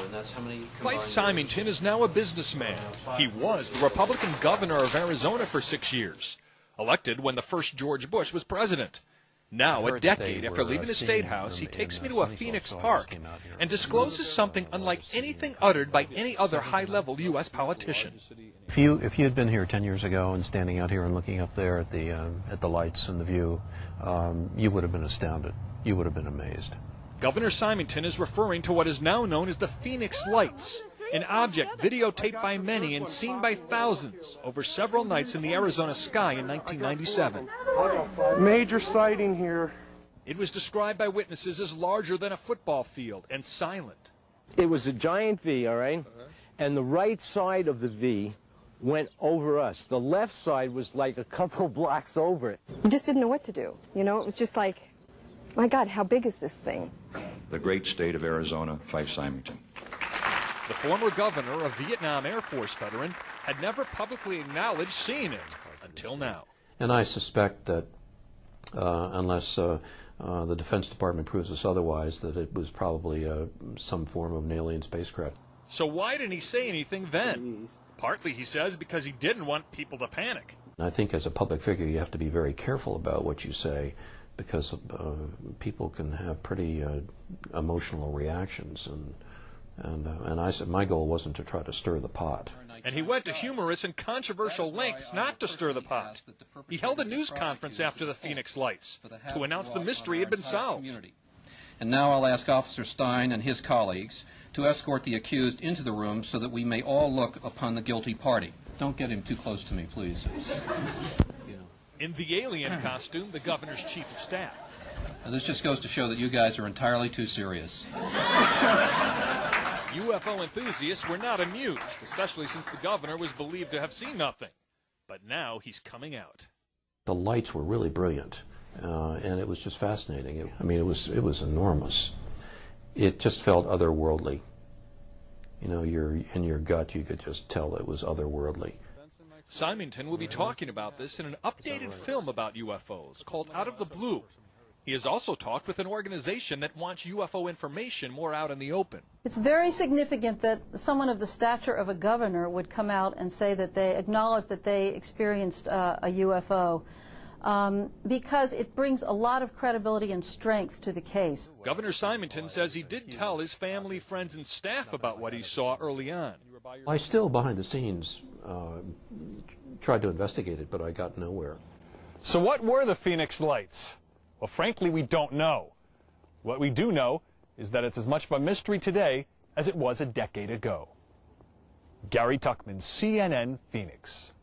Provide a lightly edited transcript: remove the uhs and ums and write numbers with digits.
and that's how many. Fife Symington is now a businessman. He was the Republican governor of Arizona for 6 years, elected when the first George Bush was president. Now, a decade after leaving the State House, he takes me to a Phoenix park and discloses something unlike anything uttered by any other high-level U.S. politician. If you had been here 10 years ago and standing out here and looking up there at the lights and the view, you would have been astounded. You would have been amazed. Governor Symington is referring to what is now known as the Phoenix Lights, an object videotaped by many and seen by thousands over several nights in the Arizona sky in 1997. Major sighting here. It was described by witnesses as larger than a football field and silent. It was a giant V, all right? And the right side of the V went over us. The left side was like a couple blocks over it. You just didn't know what to do. You know, it was just like, my God, how big is this thing? The great state of Arizona, Fife Symington. The former governor, a Vietnam Air Force veteran, had never publicly acknowledged seeing it until now. And I suspect that unless the Defense Department proves us otherwise, that it was probably some form of an alien spacecraft. So why didn't he say anything then? Partly, he says, because he didn't want people to panic. I think as a public figure you have to be very careful about what you say, because people can have pretty emotional reactions, and I said my goal wasn't to try to stir the pot. And he went to humorous and controversial lengths not to stir the pot. He held a news conference after the Phoenix Lights to announce the mystery had been solved. And now I'll ask Officer Stein and his colleagues to escort the accused into the room so that we may all look upon the guilty party. Don't get him too close to me, please. In the alien costume, the governor's chief of staff. Now, this just goes to show that you guys are entirely too serious. UFO enthusiasts were not amused, especially since the governor was believed to have seen nothing. But now he's coming out. The lights were really brilliant, and it was just fascinating. I mean, it was enormous. It just felt otherworldly. You know, in your gut, you could just tell it was otherworldly. Symington will be talking about this in an updated film about UFOs called Out of the Blue. He has also talked with an organization that wants UFO information more out in the open. It's very significant that someone of the stature of a governor would come out and say that they acknowledge that they experienced a UFO, because it brings a lot of credibility and strength to the case. Governor Symington says he did tell his family, friends, and staff about what he saw early on. I still, behind the scenes, tried to investigate it, but I got nowhere. So what were the Phoenix Lights? Well, frankly, we don't know. What we do know is that it's as much of a mystery today as it was a decade ago. Gary Tuckman, CNN, Phoenix.